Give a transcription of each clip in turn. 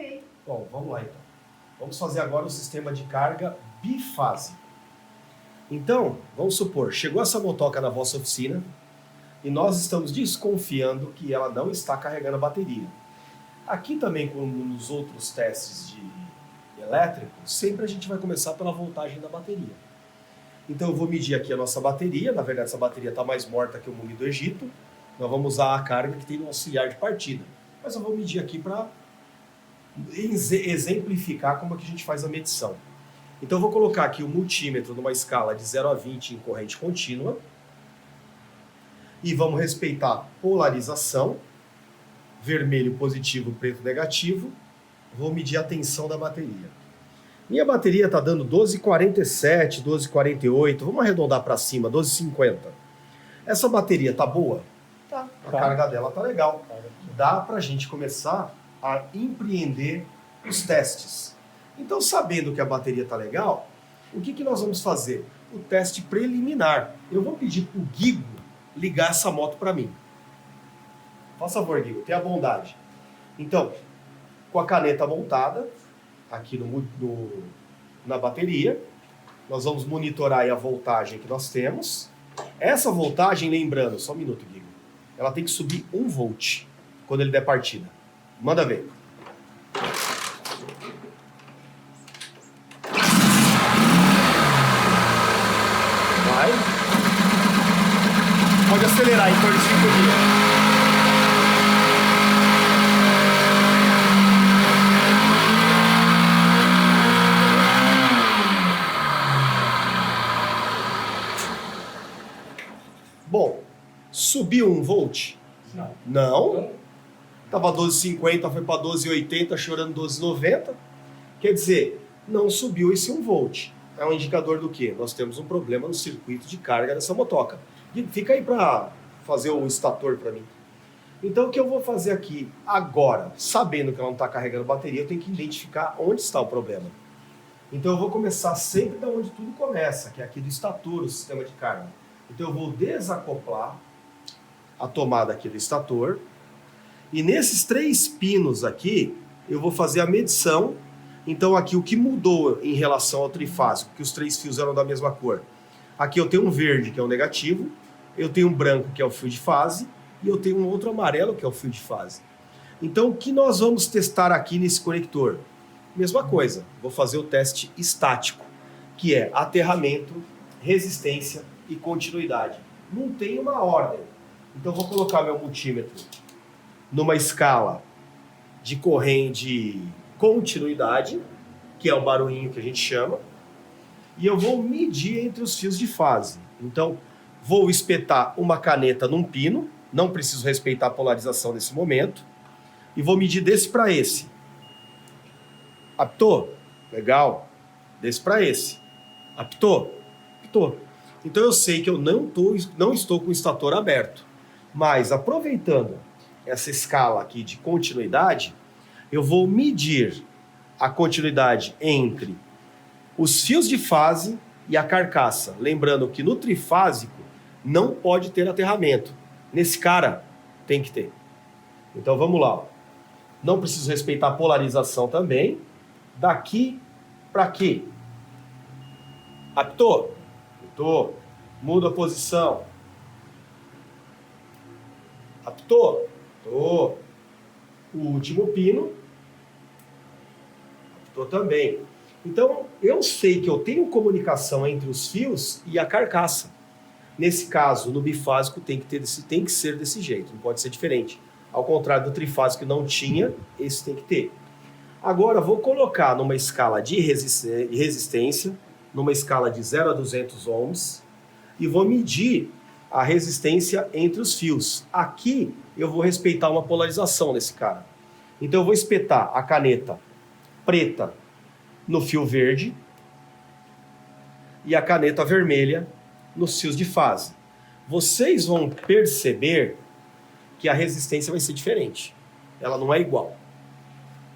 Ok. Bom, vamos lá então. Vamos fazer agora o sistema de carga bifásico. Então, vamos supor, chegou essa motoca na vossa oficina e nós estamos desconfiando que ela não está carregando a bateria. Aqui também, como nos outros testes de elétrico, sempre a gente vai começar pela voltagem da bateria. Então eu vou medir aqui a nossa bateria, na verdade essa bateria está mais morta que o mumia do Egito. Nós vamos usar a carga que tem no auxiliar de partida. Mas eu vou medir aqui para exemplificar como é que a gente faz a medição. Então eu vou colocar aqui o multímetro numa escala de 0 a 20 em corrente contínua. E vamos respeitar a polarização, vermelho positivo, preto negativo. Vou medir a tensão da bateria. Minha bateria está dando 12,47, 12,48, vamos arredondar para cima, 12,50. Essa bateria tá boa? Tá. A carga dela tá legal. Dá para a gente começar a empreender os testes. Então, sabendo que a bateria tá legal, o que nós vamos fazer? O teste preliminar. Eu vou pedir para o Guigo ligar essa moto para mim. Faça favor, Guigo, tenha bondade. Então, com a caneta montada aqui na bateria, nós vamos monitorar aí a voltagem que nós temos. Essa voltagem, lembrando, só um minuto, Guigo, ela tem que subir 1 volt quando ele der partida. Manda ver. Vai. Pode acelerar em torno de 5 dias. Bom, subiu 1 volt? Não. Estava 12,50, foi para 12,80, chorando 12,90. Quer dizer, não subiu esse 1 volt. É um indicador do quê? Nós temos um problema no circuito de carga dessa motoca. E fica aí para fazer o estator para mim. Então o que eu vou fazer aqui agora, sabendo que ela não está carregando bateria, eu tenho que identificar onde está o problema. Então eu vou começar sempre da onde tudo começa, que é aqui do estator, o sistema de carga. Então eu vou desacoplar a tomada aqui do estator. E nesses 3 pinos aqui, eu vou fazer a medição. Então aqui o que mudou em relação ao trifásico, que os 3 fios eram da mesma cor. Aqui eu tenho um verde, que é o negativo. Eu tenho um branco, que é o fio de fase. E eu tenho um outro amarelo, que é o fio de fase. Então o que nós vamos testar aqui nesse conector? Mesma coisa, vou fazer o teste estático, que é aterramento, resistência e continuidade. Não tem uma ordem. Então vou colocar meu multímetro numa escala de corrente continuidade, que é o barulhinho que a gente chama, e eu vou medir entre os fios de fase. Então vou espetar uma caneta num pino, não preciso respeitar a polarização nesse momento, e vou medir desse para esse. Apitou? Legal. Desse para esse. Apitou? Apitou. Então eu sei que eu não estou com o estator aberto. Mas aproveitando essa escala aqui de continuidade, eu vou medir a continuidade entre os fios de fase e a carcaça. Lembrando que no trifásico não pode ter aterramento. Nesse cara tem que ter. Então vamos lá. Não preciso respeitar a polarização também. Daqui para aqui. Apitou? Apitou. Muda a posição. Apitou? Apitou. O último pino. Apitou também. Então, eu sei que eu tenho comunicação entre os fios e a carcaça. Nesse caso, no bifásico tem que ser desse jeito, não pode ser diferente. Ao contrário do trifásico que não tinha, esse tem que ter. Agora, vou colocar numa escala de resistência, numa escala de 0 a 200 ohms, e vou medir a resistência entre os fios. Aqui, eu vou respeitar uma polarização nesse cara. Então, eu vou espetar a caneta preta no fio verde e a caneta vermelha nos fios de fase. Vocês vão perceber que a resistência vai ser diferente. Ela não é igual.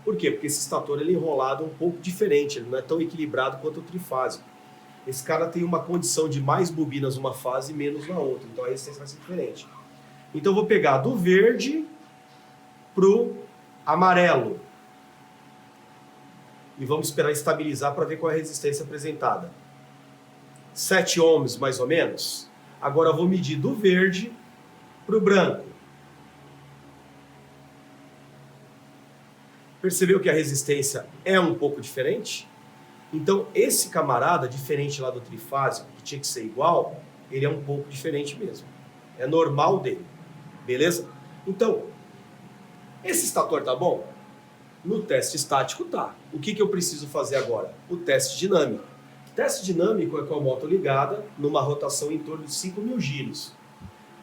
Por quê? Porque esse estator ele é enrolado um pouco diferente, ele não é tão equilibrado quanto o trifásico. Esse cara tem uma condição de mais bobinas numa fase e menos na outra, então a resistência vai ser diferente. Então eu vou pegar do verde pro amarelo. e vamos esperar estabilizar para ver qual é a resistência apresentada. 7 ohms mais ou menos. Agora eu vou medir do verde para o branco. Percebeu que a resistência é um pouco diferente? Então esse camarada, diferente lá do trifásico, que tinha que ser igual, ele é um pouco diferente mesmo. É normal dele. Beleza? Então, esse estator tá bom? No teste estático tá. O que eu preciso fazer agora? O teste dinâmico. O teste dinâmico é com a moto ligada numa rotação em torno de 5.000 giros.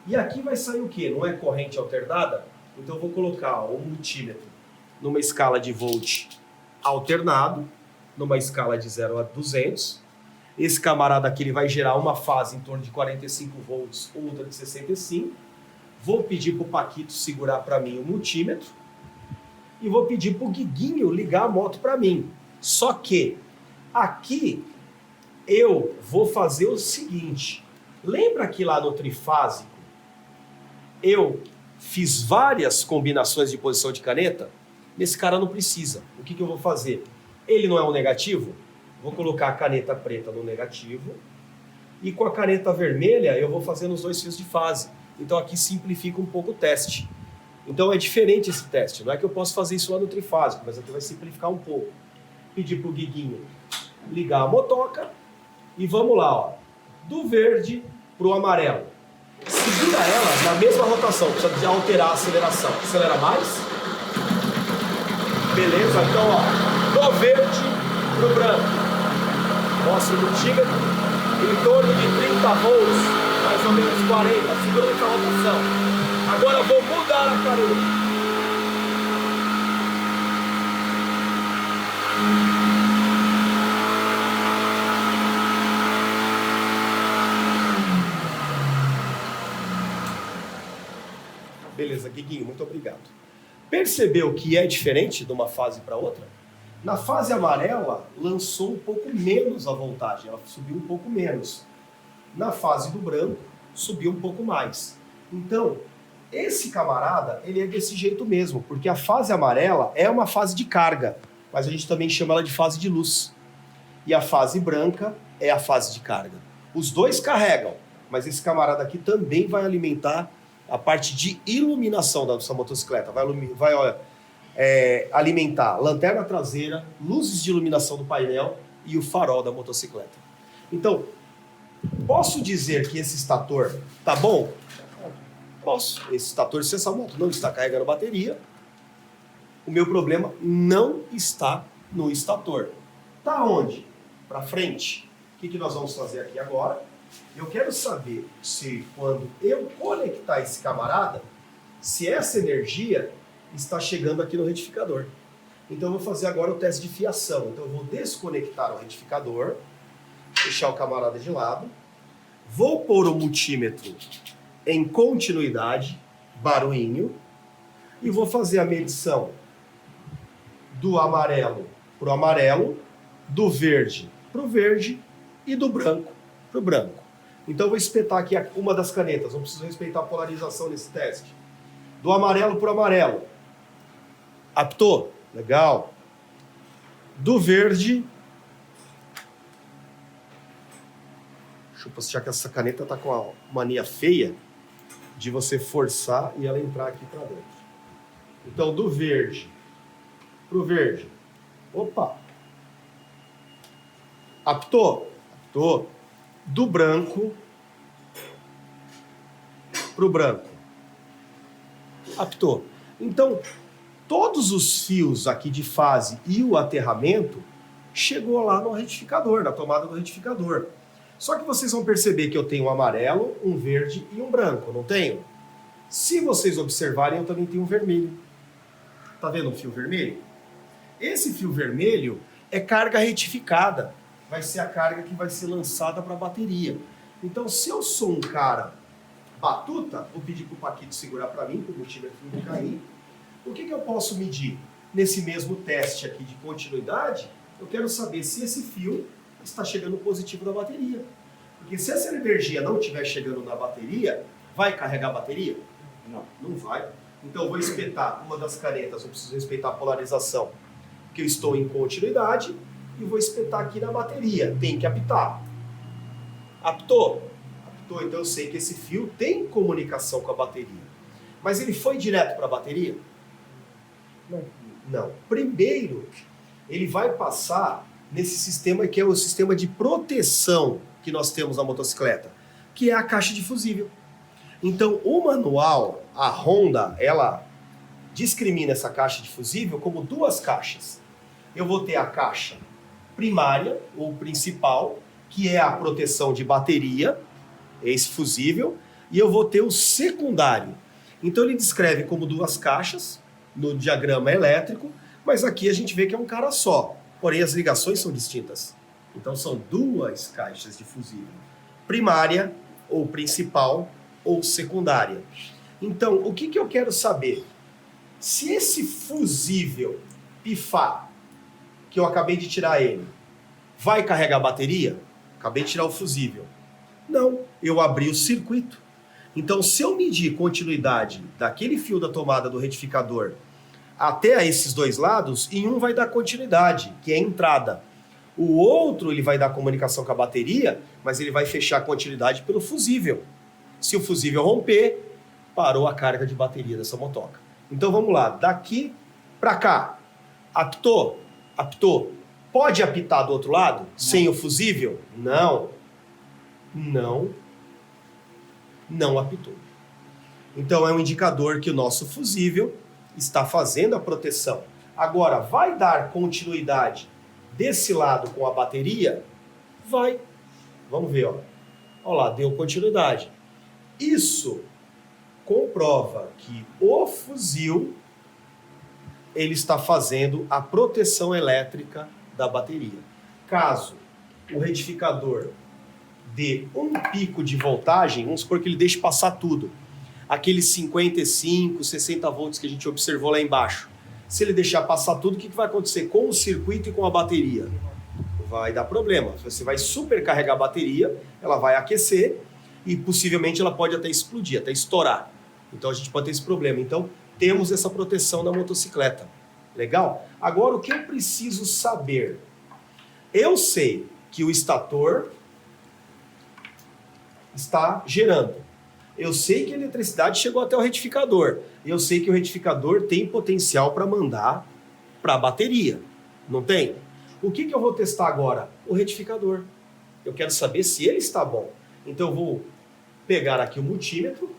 E aqui vai sair o quê? Não é corrente alternada? Então eu vou colocar o multímetro numa escala de volt alternado, numa escala de 0 a 200. Esse camarada aqui ele vai gerar uma fase em torno de 45 volts, outra de 65. Vou pedir para o Paquito segurar para mim o multímetro e vou pedir para o Guiguinho ligar a moto para mim. Só que aqui eu vou fazer o seguinte. Lembra que lá no trifásico eu fiz várias combinações de posição de caneta? Nesse cara não precisa. O que eu vou fazer? Ele não é um negativo? Vou colocar a caneta preta no negativo e com a caneta vermelha eu vou fazer nos 2 fios de fase. Então aqui simplifica um pouco o teste. Então é diferente esse teste. Não é que eu posso fazer isso lá no trifásico, mas aqui vai simplificar um pouco. Pedir para o Guiguinho ligar a motoca e vamos lá, ó. Do verde para o amarelo. Segura ela na mesma rotação, precisa de alterar a aceleração. Acelera mais. Beleza, então ó, do verde para o branco. Mostra o multímetro em torno de 30 volts, mais ou menos 40, segura essa rotação. Agora vou mudar a carona. Beleza, Guiguinho, muito obrigado. Percebeu que é diferente de uma fase para outra? Na fase amarela, lançou um pouco menos a voltagem, ela subiu um pouco menos. Na fase do branco, subiu um pouco mais. Então, esse camarada, ele é desse jeito mesmo, porque a fase amarela é uma fase de carga, mas a gente também chama ela de fase de luz. E a fase branca é a fase de carga. Os dois carregam, mas esse camarada aqui também vai alimentar a parte de iluminação da sua motocicleta. Vai alimentar lanterna traseira, luzes de iluminação do painel e o farol da motocicleta. Então, posso dizer que esse estator tá bom? Posso. Esse estator, se essa moto não está carregando bateria, o meu problema não está no estator. Tá onde? Para frente. O que nós vamos fazer aqui agora? Eu quero saber se quando eu conectar esse camarada, se essa energia está chegando aqui no retificador. Então eu vou fazer agora o teste de fiação. Então eu vou desconectar o retificador, deixar o camarada de lado, vou pôr o multímetro em continuidade, barulhinho, e vou fazer a medição do amarelo para o amarelo, do verde para o verde e do branco para o branco. Então eu vou espetar aqui uma das canetas, não preciso respeitar a polarização nesse teste. Do amarelo para o amarelo. Aptou? Legal. Do verde. Deixa eu postar que essa caneta tá com uma mania feia de você forçar e ela entrar aqui para dentro. Então, do verde pro verde. Opa! Aptou? Aptou. Do branco pro branco. Aptou. Então, todos os fios aqui de fase e o aterramento chegou lá no retificador, na tomada do retificador. Só que vocês vão perceber que eu tenho um amarelo, um verde e um branco, não tenho? Se vocês observarem, eu também tenho um vermelho. Tá vendo um fio vermelho? Esse fio vermelho é carga retificada. Vai ser a carga que vai ser lançada para a bateria. Então, se eu sou um cara batuta, vou pedir para o Paquito segurar para mim, para o multímetro não cair. O que eu posso medir? Nesse mesmo teste aqui de continuidade, eu quero saber se esse fio está chegando positivo da bateria. Porque se essa energia não estiver chegando na bateria, vai carregar a bateria? Não, não vai. Então eu vou espetar uma das canetas, eu preciso respeitar a polarização, porque eu estou em continuidade, e vou espetar aqui na bateria. Tem que apitar. Apitou? Apitou, então eu sei que esse fio tem comunicação com a bateria. Mas ele foi direto para a bateria? Não. Primeiro, ele vai passar nesse sistema que é o sistema de proteção que nós temos na motocicleta, que é a caixa de fusível. Então, o manual, a Honda, ela discrimina essa caixa de fusível como duas caixas. Eu vou ter a caixa primária, ou principal, que é a proteção de bateria, esse fusível, e eu vou ter o secundário. Então ele descreve como duas caixas, no diagrama elétrico, mas aqui a gente vê que é um cara só. Porém, as ligações são distintas. Então são duas caixas de fusível. Primária, ou principal, ou secundária. Então, o que eu quero saber? Se esse fusível pifar, que eu acabei de tirar ele, vai carregar a bateria? Acabei de tirar o fusível. Não, eu abri o circuito. Então, se eu medir continuidade daquele fio da tomada do retificador até esses dois lados, em um vai dar continuidade, que é a entrada. O outro ele vai dar comunicação com a bateria, mas ele vai fechar a continuidade pelo fusível. Se o fusível romper, parou a carga de bateria dessa motoca. Então vamos lá, daqui para cá, apitou? Apitou. Pode apitar do outro lado, não, sem o fusível? Não. Não apitou. Então é um indicador que o nosso fusível está fazendo a proteção. Agora, vai dar continuidade desse lado com a bateria? Vai. Vamos ver, ó. Olha lá, deu continuidade. Isso comprova que o fuzil ele está fazendo a proteção elétrica da bateria. Caso o retificador dê um pico de voltagem, vamos supor que ele deixe passar tudo, aqueles 55, 60 volts que a gente observou lá embaixo. Se ele deixar passar tudo, o que vai acontecer com o circuito e com a bateria? Vai dar problema. Você vai supercarregar a bateria, ela vai aquecer e possivelmente ela pode até explodir, até estourar. Então a gente pode ter esse problema. Então temos essa proteção na motocicleta. Legal? Agora o que eu preciso saber? Eu sei que o estator está gerando. Eu sei que a eletricidade chegou até o retificador. Eu sei que o retificador tem potencial para mandar para a bateria. Não tem? O que eu vou testar agora? O retificador. Eu quero saber se ele está bom. Então eu vou pegar aqui o multímetro.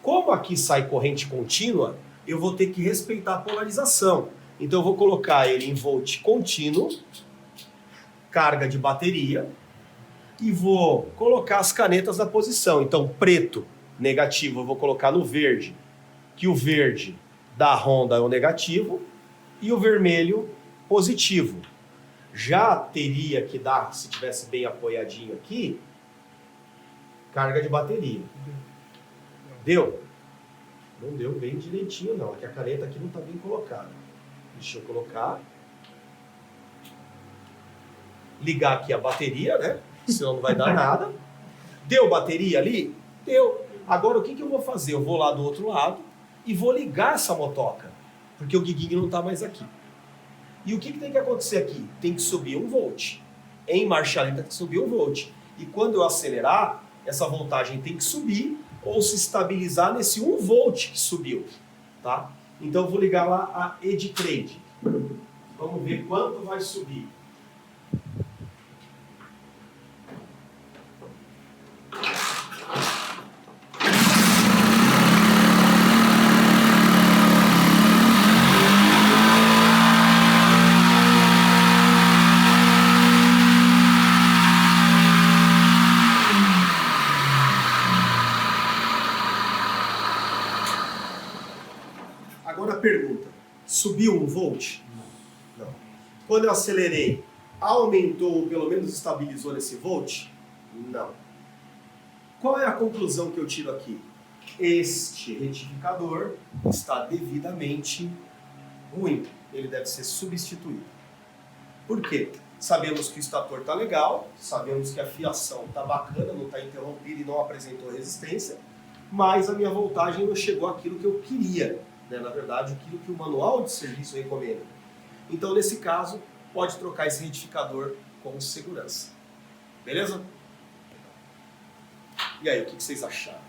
Como aqui sai corrente contínua, eu vou ter que respeitar a polarização. Então eu vou colocar ele em volt contínuo, carga de bateria, e vou colocar as canetas na posição. Então preto, negativo, eu vou colocar no verde, que o verde da Honda é o negativo, e o vermelho positivo. Já teria que dar, se tivesse bem apoiadinho aqui, carga de bateria. Deu? Não deu bem direitinho não, é que a caneta aqui não está bem colocada. Deixa eu colocar. Ligar aqui a bateria, né? Senão não vai dar nada. Deu bateria ali? Deu. Agora o que eu vou fazer? Eu vou lá do outro lado e vou ligar essa motoca, porque o guiguinho não está mais aqui. E o que tem que acontecer aqui? Tem que subir 1 volt. Em marcha lenta tem que subir 1 volt. E quando eu acelerar, essa voltagem tem que subir ou se estabilizar nesse 1 volt que subiu. Tá? Então eu vou ligar lá a EdTrade. Vamos ver quanto vai subir. Agora a pergunta, subiu 1 volt? Não. Quando eu acelerei, aumentou ou pelo menos estabilizou nesse volt? Não. Qual é a conclusão que eu tiro aqui? Este retificador está devidamente ruim. Ele deve ser substituído. Por quê? Sabemos que o estator está legal, sabemos que a fiação está bacana, não está interrompida e não apresentou resistência, mas a minha voltagem não chegou àquilo que eu queria. Na verdade, aquilo que o manual de serviço recomenda. Então, nesse caso, pode trocar esse retificador com segurança. Beleza? E aí, o que vocês acharam?